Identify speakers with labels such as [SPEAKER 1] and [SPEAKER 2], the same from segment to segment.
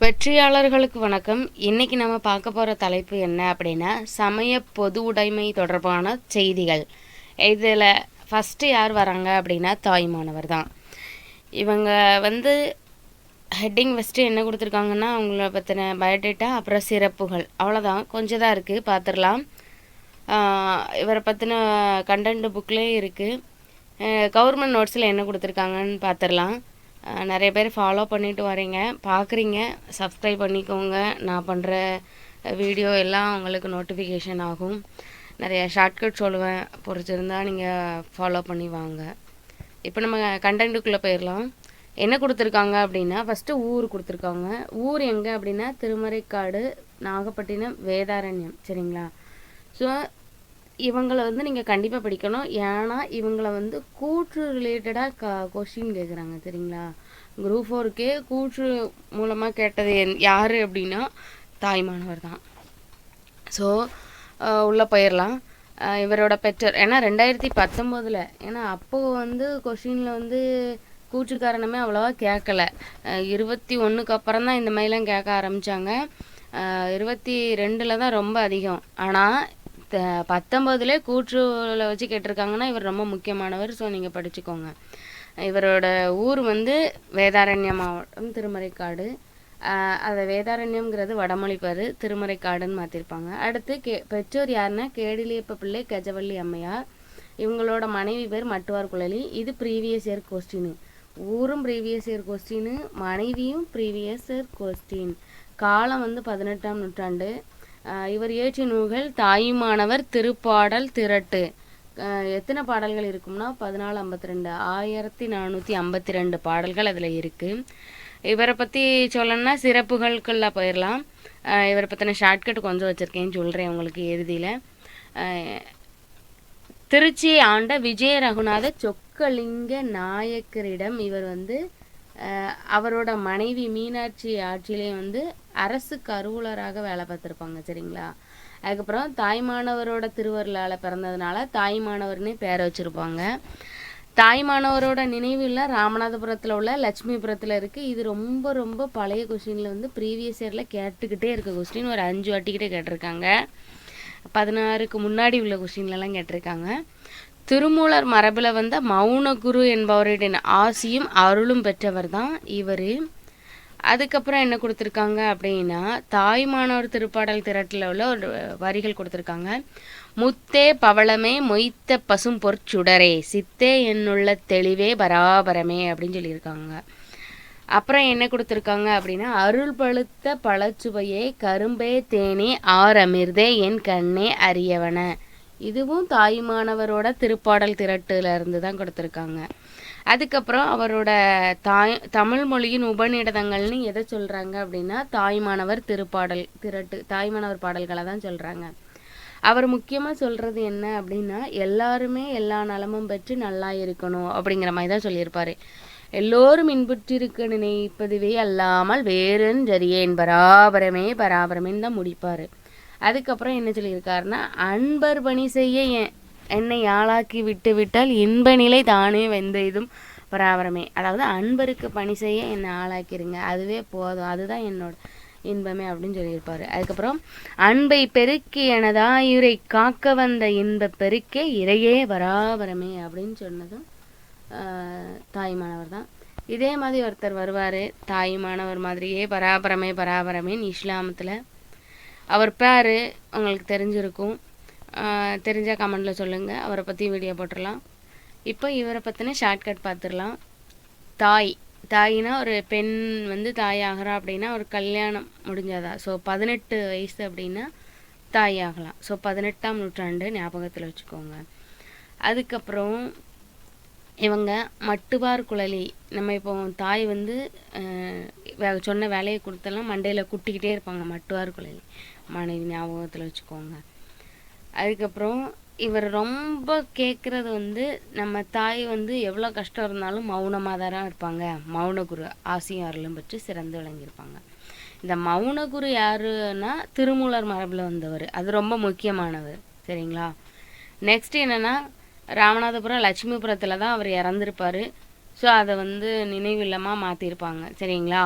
[SPEAKER 1] வெற்றியாளர்களுக்கு வணக்கம். இன்னைக்கு நம்ம பார்க்க போகிற தலைப்பு என்ன அப்படின்னா, சமய பொது உடைமை தொடர்பான செய்திகள். இதில் ஃபஸ்ட்டு யார் வராங்க அப்படின்னா, தாய்மானவர் தான். இவங்க வந்து ஹெட்டிங் ஃபஸ்ட்டு என்ன கொடுத்துருக்காங்கன்னா, அவங்கள பற்றின பயோடேட்டா, அப்புறம் சிறப்புகள், அவ்வளோதான். கொஞ்சம் தான் இருக்குது, பார்த்துடலாம். இவரை பற்றின கண்டென்ட் புக்லேயே இருக்குது. கவர்மெண்ட் நோட்ஸில் என்ன கொடுத்துருக்காங்கன்னு பார்த்துடலாம். நிறைய பேர் ஃபாலோ பண்ணிட்டு வரீங்க, பார்க்குறீங்க, சப்ஸ்கிரைப் பண்ணிக்கோங்க. நான் பண்ணுற வீடியோ எல்லாம் உங்களுக்கு நோட்டிஃபிகேஷன் ஆகும். நிறைய ஷார்ட்கட் சொல்லுவேன், பிடிச்சிருந்தால் நீங்கள் ஃபாலோ பண்ணி வாங்க. இப்போ நம்ம கண்டென்ட்டுக்குள்ளே போயிடலாம். என்ன கொடுத்துருக்காங்க அப்படின்னா, ஃபஸ்ட்டு ஊர் கொடுத்துருக்காங்க. ஊர் எங்கே அப்படின்னா, திருமறைக்காடு, நாகப்பட்டினம், வேதாரண்யம். சரிங்களா? ஸோ இவங்களை வந்து நீங்கள் கண்டிப்பாக படிக்கணும். ஏன்னா இவங்களை வந்து கூற்று ரிலேட்டடாக கொஷின் கேட்குறாங்க. சரிங்களா? குரூப் 4க்கே கூற்று மூலமாக கேட்டது யார் அப்படின்னா, தாய்மானவர் தான். ஸோ உள்ளே போயிடலாம். இவரோட பெற்றோர், ஏன்னா 2019, ஏன்னா அப்போது வந்து கொஷினில் வந்து கூற்று காரணமே அவ்வளோவா கேட்கல. 21க்கு அப்புறம் தான் இந்த மாதிரிலாம் கேட்க ஆரம்பித்தாங்க. 22 தான் ரொம்ப அதிகம். ஆனால் 19 கூற்றுல வச்சு கேட்டிருக்காங்கன்னா இவர் ரொம்ப முக்கியமானவர். ஸோ நீங்கள் படிச்சுக்கோங்க. இவரோட ஊர் வந்து வேதாரண்யம் மாவட்டம், திருமறைக்காடு. அதை வேதாரண்யம்ங்கிறது வடமொழிப்பார், திருமறைக்காடுன்னு மாற்றிருப்பாங்க. அடுத்து பெற்றோர் யாருன்னா, கேடிலியப்ப பிள்ளை, கஜவள்ளி அம்மையார். இவங்களோட மனைவி பேர் மட்டுவார் குழலி. இது ப்ரீவியஸ் இயர் கொஸ்டின். ஊரும் ப்ரீவியஸ் இயர் கொஸ்டின், மனைவியும் ப்ரீவியஸ் இயர் கொஸ்டின். காலம் வந்து 18ஆம் நூற்றாண்டு. இவர் இயற்றிய நூல்கள் தாயுமானவர், திருப்பாடல் திரட்டு. எத்தனை பாடல்கள் இருக்கும்னா 1452, 1452 பாடல்கள் அதில் இருக்குது. இவரை பற்றி சொல்லணும்னா சிறப்புகளுக்குள்ள போயிடலாம். இவரை பற்றின ஷார்ட்கட் கொஞ்சம் வச்சுருக்கேன்னு சொல்கிறேன் உங்களுக்கு இறுதியில். திருச்சியை ஆண்ட விஜய ரகுநாத சொக்கலிங்க நாயக்கரிடம் இவர் வந்து அவரோட மனைவி மீனாட்சி ஆட்சியிலே வந்து அரசு கருவூலராக வேலை பார்த்துருப்பாங்க. சரிங்களா? அதுக்கப்புறம் தாய்மானவரோட திருவருளால் பிறந்ததுனால தாய்மானவர்னே பேரை வச்சுருப்பாங்க. தாய்மானவரோட நினைவுல ராமநாதபுரத்தில் உள்ள லட்சுமிபுரத்தில் இருக்குது. இது ரொம்ப ரொம்ப பழைய கொஸ்டினில் வந்து ப்ரீவியஸ் இயரில் கேட்டுக்கிட்டே இருக்க கொஸ்டின். ஒரு 5 வாட்டிக்கிட்டே கேட்டிருக்காங்க. 16க்கு முன்னாடி உள்ள கொஸ்டின்லலாம் கேட்டிருக்காங்க. திருமூலர் மரபில் வந்த மௌனகுரு என்பவருடைய ஆசியும் அருளும் பெற்றவர் தான் இவர். அதுக்கப்புறம் என்ன கொடுத்துருக்காங்க அப்படின்னா, தாய்மானவர் திருப்பாடல் திரட்டில் உள்ள ஒரு வரிகள் கொடுத்துருக்காங்க. முத்தே பவளமே மொய்த்த பசும் பொற்சுடரே, சித்தே என்னுள்ள தெளிவே பராபரமே அப்படின்னு சொல்லியிருக்காங்க. அப்புறம் என்ன கொடுத்துருக்காங்க அப்படின்னா, அருள் பழுத்த பழச்சுவையே, கரும்பே தேனே, ஆரமிர்தே, என் கண்ணே அறியவன. இதுவும் தாய்மானவரோட திருப்பாடல் திரட்டுல இருந்து தான் கொடுத்துருக்காங்க. அதுக்கப்புறம் அவரோட தமிழ் மொழியின் உபநிடதங்கள்னு எதை சொல்கிறாங்க அப்படின்னா, தாய்மானவர் திருப்பாடல் திரட்டு, தாய்மானவர் பாடல்களை தான் சொல்கிறாங்க. அவர் முக்கியமாக சொல்கிறது என்ன அப்படின்னா, எல்லாருமே எல்லா நலமும் பெற்று நல்லா இருக்கணும் அப்படிங்கிற மாதிரி தான் சொல்லியிருப்பார். எல்லோரும் இன்புற்றிருக்க நினைப்பதுவே அல்லாமல் வேறென்றறியேன், பராபரமே பராபரமேன்னு தான் முடிப்பார். அதுக்கப்புறம் என்ன சொல்லியிருக்காருன்னா, அன்பர் பணி செய்ய என்னை ஆளாக்கி விட்டு விட்டால் இன்ப நிலை தானே வெந்த இதும் பராபரமே. அதாவது அன்பருக்கு பணி செய்ய என்னை ஆளாக்கிருங்க, அதுவே போதும், அதுதான் என்னோட இன்பமே அப்படின்னு சொல்லியிருப்பார். அதுக்கப்புறம் அன்பை பெருக்கி எனதாயுரை காக்க வந்த இன்ப பெருக்கே இறையே பராபரமே அப்படின்னு சொன்னதும் தாய்மானவர் தான். இதே மாதிரி ஒருத்தர் வருவார், தாய்மானவர் மாதிரியே பராபரமே பராபரமேன்னு இஸ்லாமத்தில். அவர் பேர் உங்களுக்கு தெரிஞ்சிருக்கும். தெரிஞ்சால் கமெண்டில் சொல்லுங்கள், அவரை பற்றி வீடியோ போட்டுடலாம். இப்போ இவரை பற்றின ஷார்ட்கட் பார்த்துடலாம். தாய்னா ஒரு பெண் வந்து தாயாகிறா அப்படின்னா ஒரு கல்யாணம் முடிஞ்சாதா. ஸோ 18 வயசு அப்படின்னா தாய் ஆகலாம். ஸோ 18ஆம் நூற்றாண்டு ஞாபகத்தில் வச்சுக்கோங்க. அதுக்கப்புறம் இவங்க மட்டுவார் குழலி. நம்ம இப்போ தாய் வந்து சொன்ன வேலையை கொடுத்தெல்லாம் மண்டையில் குட்டிக்கிட்டே இருப்பாங்க, மட்டுவார் குழலி மனைவி, ஞாபகத்தில் வச்சுக்கோங்க. அதுக்கப்புறம் இவர் ரொம்ப கேட்குறது வந்து, நம்ம தாய் வந்து எவ்வளோ கஷ்டம் இருந்தாலும் மௌனமாக தான் இருப்பாங்க. மௌனகுரு ஆசியும் அருளும் பெற்று சிறந்து விளங்கியிருப்பாங்க. இந்த மௌனகுரு யாருன்னா திருமூலர் மரபில் வந்தவர், அது ரொம்ப முக்கியமானவர். சரிங்களா? நெக்ஸ்ட் என்னென்னா, ராமநாதபுரம் லட்சுமிபுரத்தில் தான் அவர் இறந்துருப்பார். ஸோ அதை வந்து நினைவில்லமாக மாற்றிருப்பாங்க. சரிங்களா?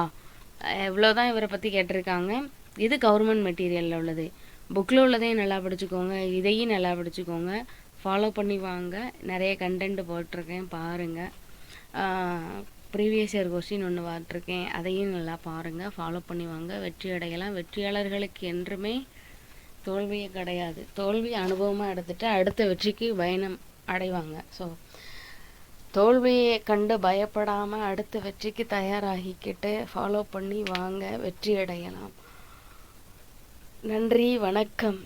[SPEAKER 1] இவ்வளோதான் இவரை பற்றி கேட்டிருக்காங்க. இது கவர்மெண்ட் மெட்டீரியலில் உள்ளது. புக்கில் உள்ளதையும் நல்லா படிச்சுக்கோங்க, இதையும் நல்லா படிச்சுக்கோங்க, ஃபாலோ பண்ணி வாங்க. நிறைய கண்டென்ட் போட்டிருக்கேன், பாருங்கள். ப்ரீவியஸ் இயர் கொஸ்டின் ஒன்று பார்த்துருக்கேன், அதையும் நல்லா பாருங்கள், ஃபாலோ பண்ணி வாங்க. வெற்றி அடையலாம். வெற்றியாளர்களுக்கு என்றுமே தோல்வியே கிடையாது. தோல்வி அனுபவமாக எடுத்துகிட்டு அடுத்த வெற்றிக்கு பயணம் அடைவாங்க. ஸோ தோல்வியை கண்டு பயப்படாமல் அடுத்த வெற்றிக்கு தயாராகிக்கிட்டு ஃபாலோ பண்ணி வாங்க, வெற்றி அடையலாம். நன்றி, வணக்கம்.